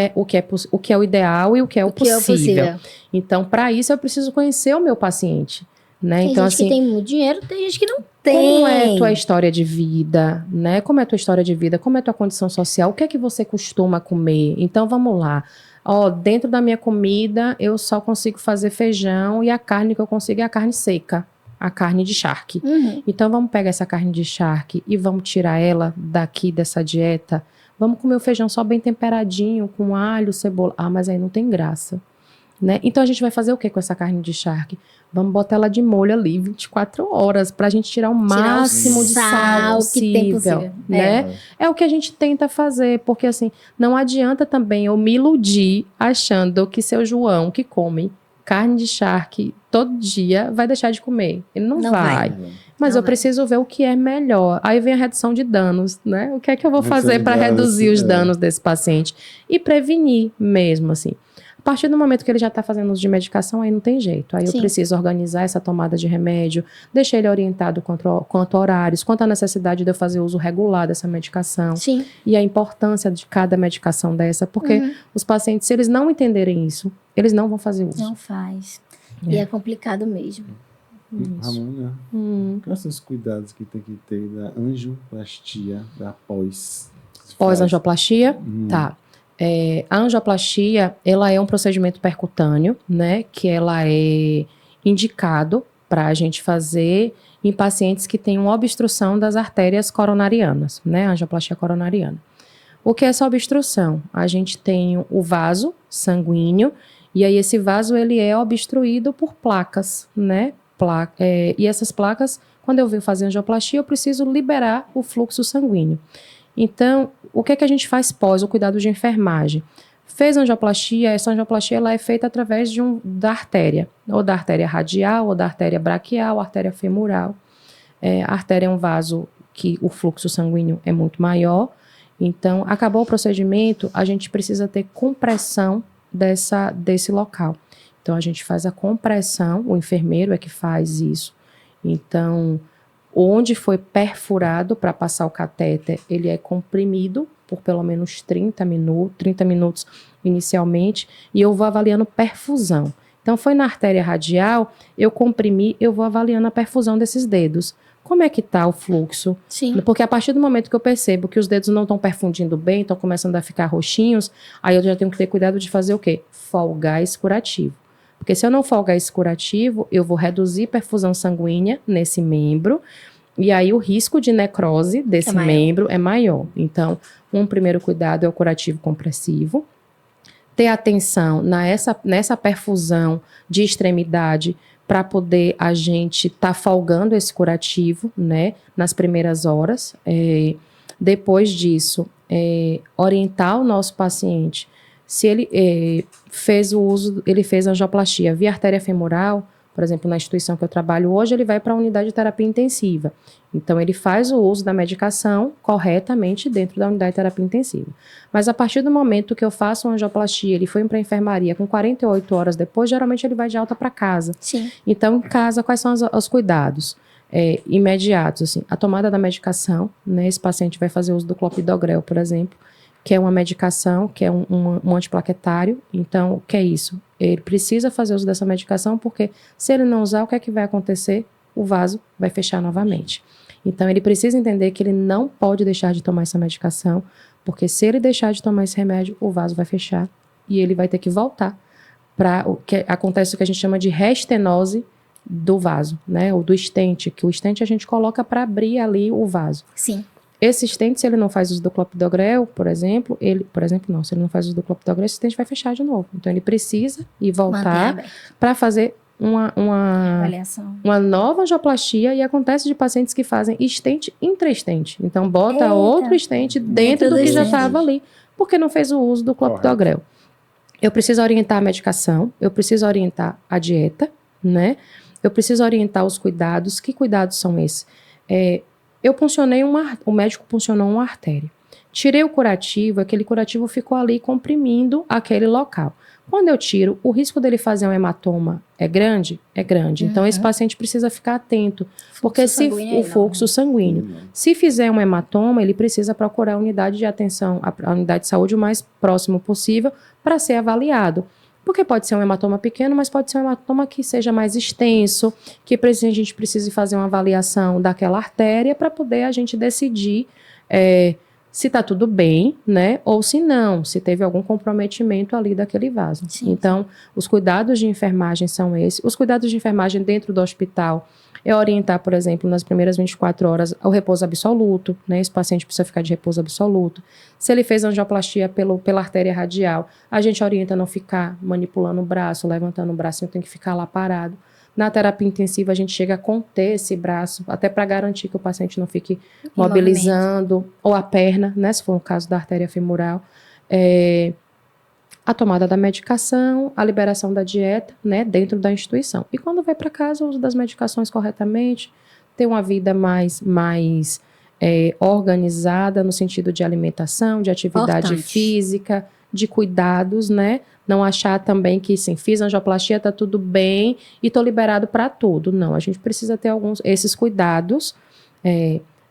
é o ideal e o que é o que é o possível. possível. Então, para isso, eu preciso conhecer o meu paciente. Né? Tem Então, gente assim, que tem muito dinheiro, tem gente que não tem. como é tua história de vida, né? Como é tua história de vida? Como é tua condição social? O que é que você costuma comer? Então, vamos lá. Ó, dentro da minha comida, eu só consigo fazer feijão e a carne que eu consigo é a carne seca, a carne de charque. Uhum. Então, vamos pegar essa carne de charque e vamos tirar ela daqui dessa dieta. Vamos comer o feijão só bem temperadinho, com alho, cebola. Ah, mas aí não tem graça. Né? Então a gente vai fazer o que com essa carne de charque? Vamos botar ela de molho ali 24 horas pra gente tirar o máximo de sal que tem possível, né? É o que a gente tenta fazer, porque assim, não adianta também eu me iludir achando que seu João, que come carne de charque todo dia, vai deixar de comer. Ele não vai. Mas Não eu preciso ver o que é melhor. Aí vem a redução de danos, né? O que é que eu vou fazer para reduzir os danos desse paciente? E prevenir mesmo, assim. A partir do momento que ele já está fazendo uso de medicação, aí não tem jeito. Aí eu preciso organizar essa tomada de remédio, deixar ele orientado quanto a horários, quanto à necessidade de eu fazer uso regular dessa medicação. Sim. E a importância de cada medicação dessa. Porque os pacientes, se eles não entenderem isso, eles não vão fazer uso. Não faz. E é complicado mesmo. Ramona, quais são os cuidados que tem que ter da angioplastia, da Pós-angioplastia? Tá. A angioplastia, ela é um procedimento percutâneo, né, que ela é indicado para a gente fazer em pacientes que têm uma obstrução das artérias coronarianas, né, a angioplastia coronariana. O que é essa obstrução? A gente tem o vaso sanguíneo e aí esse vaso ele é obstruído por placas, né, e essas placas, quando eu venho fazer angioplastia, eu preciso liberar o fluxo sanguíneo. Então, o que é que a gente faz pós o cuidado de enfermagem? Fez angioplastia, essa angioplastia ela é feita através da artéria, ou da artéria radial, ou da artéria braquial, artéria femoral. A artéria é um vaso que o fluxo sanguíneo é muito maior. Então, acabou o procedimento, a gente precisa ter compressão desse local. Então, a gente faz a compressão, o enfermeiro é que faz isso. Então, onde foi perfurado para passar o catéter, ele é comprimido por pelo menos 30 minutos inicialmente, e eu vou avaliando perfusão. Então, foi na artéria radial, eu comprimi, eu vou avaliando a perfusão desses dedos. Como é que está o fluxo? Sim. Porque a partir do momento que eu percebo que os dedos não estão perfundindo bem, estão começando a ficar roxinhos, aí eu já tenho que ter cuidado de fazer o quê? Folgar esse curativo. Porque se eu não folgar esse curativo, eu vou reduzir perfusão sanguínea nesse membro, e aí o risco de necrose desse membro é maior. Então, um primeiro cuidado é o curativo compressivo. Ter atenção nessa perfusão de extremidade para poder a gente estar folgando esse curativo, né, nas primeiras horas. Depois disso, orientar o nosso paciente. Se ele fez a angioplastia via artéria femoral, por exemplo, na instituição que eu trabalho hoje, ele vai para a unidade de terapia intensiva. Então, ele faz o uso da medicação corretamente dentro da unidade de terapia intensiva. Mas a partir do momento que eu faço uma angioplastia, ele foi para a enfermaria com 48 horas depois, geralmente ele vai de alta para casa. Sim. Então, em casa, quais são os cuidados imediatos? Assim, a tomada da medicação, né? Esse paciente vai fazer uso do clopidogrel, por exemplo, que é uma medicação, que é um antiplaquetário. Então, o que é isso? Ele precisa fazer uso dessa medicação, porque se ele não usar, o que é que vai acontecer? O vaso vai fechar novamente. Então, ele precisa entender que ele não pode deixar de tomar essa medicação, porque se ele deixar de tomar esse remédio, o vaso vai fechar e ele vai ter que voltar para o que acontece, o que a gente chama de restenose do vaso, né? Ou do stent, que o stent a gente coloca para abrir ali o vaso. Sim. Esse stent, se ele não faz uso do clopidogrel, se ele não faz uso do clopidogrel, esse stent vai fechar de novo. Então, ele precisa ir voltar para fazer uma nova angioplastia, e acontece de pacientes que fazem stent intra-stent. Então, bota outro stent dentro do que já estava ali, porque não fez o uso do clopidogrel. Eu preciso orientar a medicação, eu preciso orientar a dieta, né? Eu preciso orientar os cuidados. Que cuidados são esses? O médico puncionou uma artéria. Tirei o curativo, aquele curativo ficou ali comprimindo aquele local. Quando eu tiro, o risco dele fazer um hematoma é grande? É grande. Então, esse paciente precisa ficar atento. Porque se o fluxo sanguíneo, se fizer um hematoma, ele precisa procurar a unidade de atenção, a unidade de saúde o mais próximo possível para ser avaliado. Porque pode ser um hematoma pequeno, mas pode ser um hematoma que seja mais extenso, que a gente precise fazer uma avaliação daquela artéria para poder a gente decidir se está tudo bem, né? Ou se não, se teve algum comprometimento ali daquele vaso. Sim. Então, os cuidados de enfermagem são esses. Os cuidados de enfermagem dentro do hospital é orientar, por exemplo, nas primeiras 24 horas o repouso absoluto, né? Esse paciente precisa ficar de repouso absoluto. Se ele fez angioplastia pela artéria radial, a gente orienta a não ficar manipulando o braço, levantando o braço, tem que ficar lá parado. Na terapia intensiva, a gente chega a conter esse braço, até para garantir que o paciente não fique mobilizando, ou a perna, né, se for o caso da artéria femoral. A tomada da medicação, a liberação da dieta, né, dentro da instituição. E quando vai para casa, o uso das medicações corretamente, ter uma vida mais organizada no sentido de alimentação, de atividade física, de cuidados, né? Não achar também que, sim, fiz angioplastia, tá tudo bem e tô liberado para tudo. Não, a gente precisa ter esses cuidados.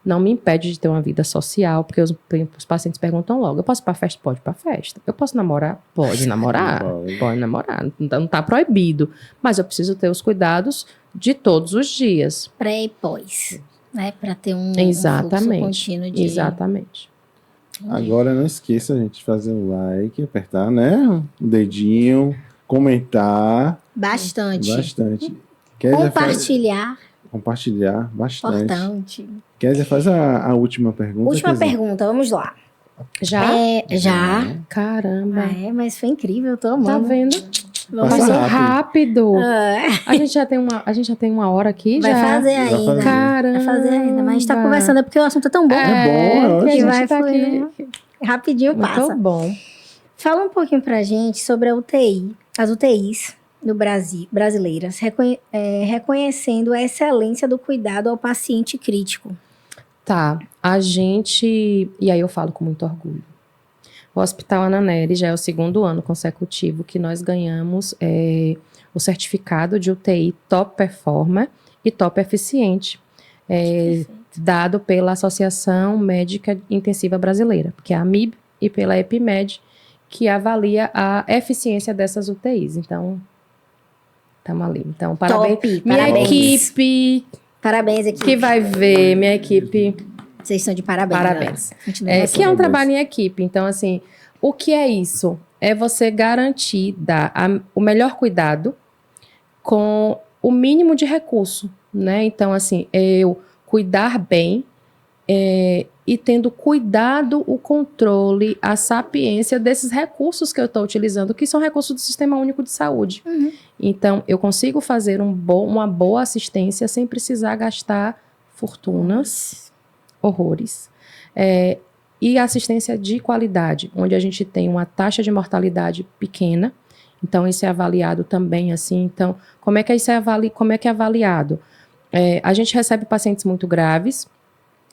Não me impede de ter uma vida social, porque os pacientes perguntam logo, eu posso ir para festa? Pode ir para festa. Eu posso namorar? Pode namorar. Pode namorar. Não tá proibido. Mas eu preciso ter os cuidados de todos os dias. Pré e pós, né? Para ter um fluxo contínuo de... Exatamente. Agora não esqueça, gente, de fazer o like, apertar, né? O dedinho, comentar. Bastante. Compartilhar bastante. Importante. Kézia, faz a última pergunta. Última pergunta, vamos lá. Já? Já. Caramba. Mas foi incrível, tô amando. Tá vendo? Passou rápido. A gente já tem uma hora aqui. Vai já. fazer ainda. Caramba. Vai fazer ainda. Mas a gente tá conversando porque o assunto é tão bom. É bom, que a gente vai tá fluindo. Rapidinho passa. Muito bom. Fala um pouquinho pra gente sobre a UTI, as UTIs no Brasil, brasileiras, reconhecendo a excelência do cuidado ao paciente crítico. Tá. E aí eu falo com muito orgulho. O Hospital Ananeri já é o 2º ano consecutivo que nós ganhamos o certificado de UTI Top Performer e Top Eficiente, dado pela Associação Médica Intensiva Brasileira, que é a AMIB, e pela EpiMed, que avalia a eficiência dessas UTIs. Então, estamos ali. Então, parabéns. Equipe. Parabéns, equipe. Que vai ver, minha equipe. Vocês estão de parabéns. Parabéns. Que é um trabalho em equipe. Então, assim, o que é isso? É você garantir dar o melhor cuidado com o mínimo de recurso, né? Então, assim, eu cuidar bem e tendo cuidado, o controle, a sapiência desses recursos que eu estou utilizando, que são recursos do Sistema Único de Saúde. Uhum. Então, eu consigo fazer uma boa assistência sem precisar gastar fortunas, horrores. E assistência de qualidade, onde a gente tem uma taxa de mortalidade pequena. Então, isso é avaliado também, assim. Então, como é que é avaliado? A gente recebe pacientes muito graves,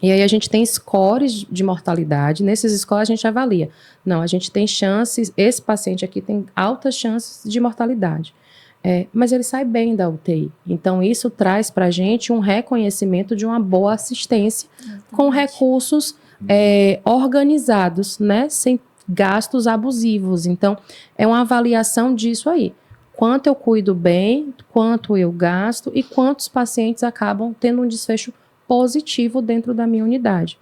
e aí a gente tem scores de mortalidade. Nesses scores a gente avalia. Não, a gente tem chances, esse paciente aqui tem altas chances de mortalidade. Mas ele sai bem da UTI. Então, isso traz para a gente um reconhecimento de uma boa assistência com recursos organizados, né? Sem gastos abusivos. Então, é uma avaliação disso aí. Quanto eu cuido bem, quanto eu gasto e quantos pacientes acabam tendo um desfecho positivo dentro da minha unidade.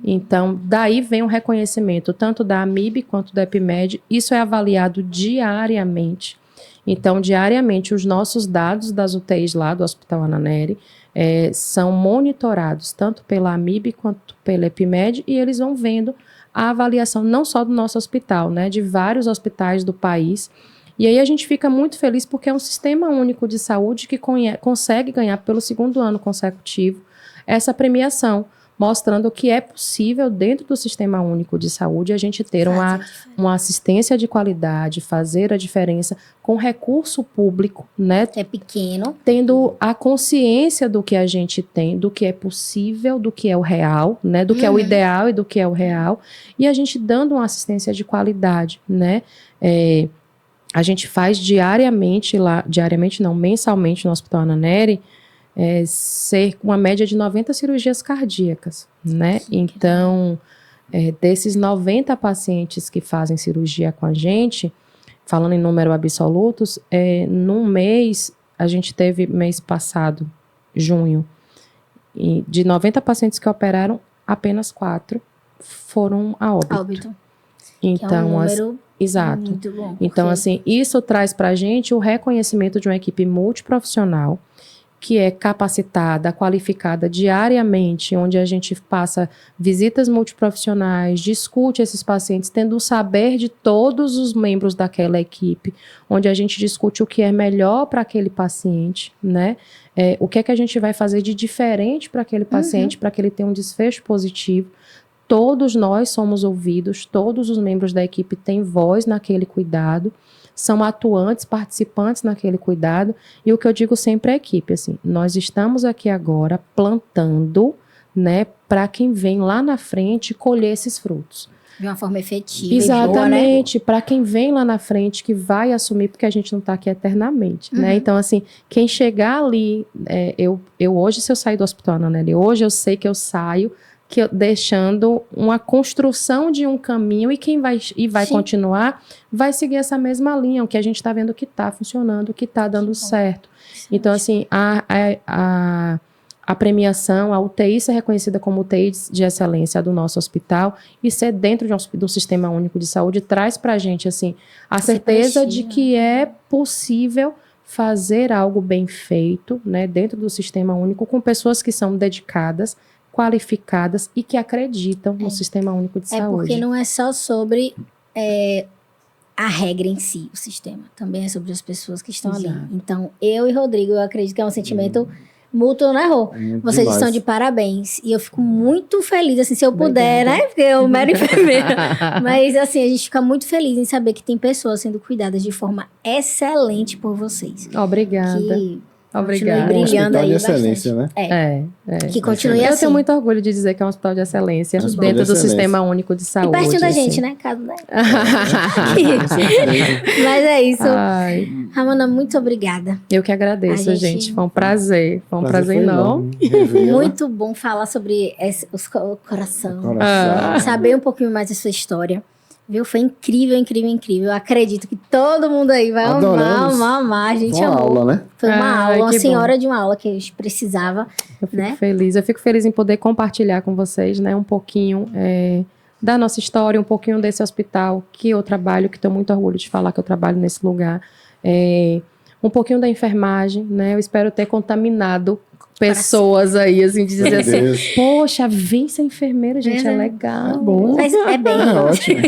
Então, daí vem o reconhecimento tanto da AMIB quanto da EpiMed. Isso é avaliado diariamente. Então, diariamente, os nossos dados das UTIs lá do Hospital Ananeri são monitorados tanto pela AMIB quanto pela EpiMed, e eles vão vendo a avaliação não só do nosso hospital, né, de vários hospitais do país. E aí a gente fica muito feliz porque é um sistema único de saúde que consegue ganhar pelo 2º ano consecutivo essa premiação, mostrando que é possível, dentro do Sistema Único de Saúde, a gente ter uma assistência de qualidade, fazer a diferença com recurso público, né? É pequeno. Tendo a consciência do que a gente tem, do que é possível, do que é o real, né? Do que é o ideal e do que é o real. E a gente dando uma assistência de qualidade, né? A gente faz mensalmente no Hospital Ananeri, uma média de 90 cirurgias cardíacas, né? Então, desses 90 pacientes que fazem cirurgia com a gente, falando em número absolutos, num mês, a gente teve mês passado, junho, e de 90 pacientes que operaram, apenas 4 foram a óbito. Então, que é um número exato. muito bom. Então, assim, isso traz para a gente o reconhecimento de uma equipe multiprofissional, que é capacitada, qualificada diariamente, onde a gente passa visitas multiprofissionais, discute esses pacientes, tendo o saber de todos os membros daquela equipe, onde a gente discute o que é melhor para aquele paciente, né? O que é que a gente vai fazer de diferente para aquele paciente, para que ele tenha um desfecho positivo. Todos nós somos ouvidos, todos os membros da equipe têm voz naquele cuidado, são atuantes, participantes naquele cuidado, e o que eu digo sempre à equipe, assim, nós estamos aqui agora plantando, né, para quem vem lá na frente colher esses frutos. De uma forma efetiva. Exatamente, para quem vem lá na frente, que vai assumir, porque a gente não está aqui eternamente, né? Então, assim, quem chegar ali, eu hoje, se eu sair do Hospital Ananeri, hoje eu sei que eu saio deixando uma construção de um caminho, e quem vai continuar, vai seguir essa mesma linha, o que a gente está vendo que está funcionando, que está dando certo. Então, assim, a premiação, a UTI ser reconhecida como UTI de excelência do nosso hospital e ser dentro do Sistema Único de Saúde, traz para a gente, assim, a certeza de que é possível fazer algo bem feito, né, dentro do Sistema Único, com pessoas que são dedicadas, qualificadas e que acreditam no Sistema Único de Saúde. Porque não é só sobre a regra em si, o sistema. Também é sobre as pessoas que estão ali. Então, eu e Rodrigo, eu acredito que é um sentimento mútuo, né, Rô? Vocês demais. estão de parabéns. E eu fico muito feliz, assim, se eu puder, né? Porque eu mero enfermeira. Mas, assim, a gente fica muito feliz em saber que tem pessoas sendo cuidadas de forma excelente por vocês. Obrigada. Obrigada. Continue brilhando aí de excelência, bastante. né? Que continue Eu assim. tenho muito orgulho de dizer que é um hospital de excelência dentro do Sistema Único de Saúde. E pertinho da assim. gente, né? Caso, né? Com certeza. Mas é isso. Ai, Ramona, muito obrigada. eu que agradeço, A gente- gente. Foi um prazer. Foi um prazer foi enorme. revê-la. Muito bom falar sobre o coração. Coração. Saber um pouquinho mais da sua história. Viu? Foi incrível, incrível, incrível. Eu acredito que todo mundo aí vai Adoramos. amar. A gente Uma amou. aula, né? Foi uma Ai, aula, uma que senhora de uma aula que a gente precisava. Eu fico né? feliz. Eu fico feliz em poder compartilhar com vocês, né, um pouquinho da nossa história, um pouquinho desse hospital que eu trabalho, que tenho muito orgulho de falar que eu trabalho nesse lugar. Um pouquinho da enfermagem, né? Eu espero ter contaminado pessoas aí, assim, de dizer Meu assim, Deus. poxa, vem ser enfermeira, gente, é legal. É bom. Mas é bem. É ótimo.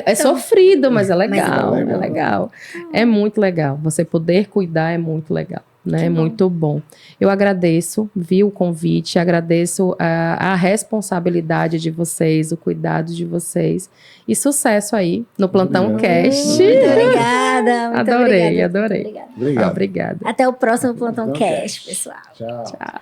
É sofrido, mas é legal, Mas é é legal. É muito legal. Você poder cuidar é muito legal, né? É muito bom. Eu agradeço, o convite, agradeço a responsabilidade de vocês, o cuidado de vocês. E sucesso aí no Plantão Cast. Muito obrigada. Muito Adorei, obrigada. adorei. Muito obrigada. Obrigado. Obrigada. Até o próximo Plantão Plantão Cast, pessoal. Tchau. Tchau.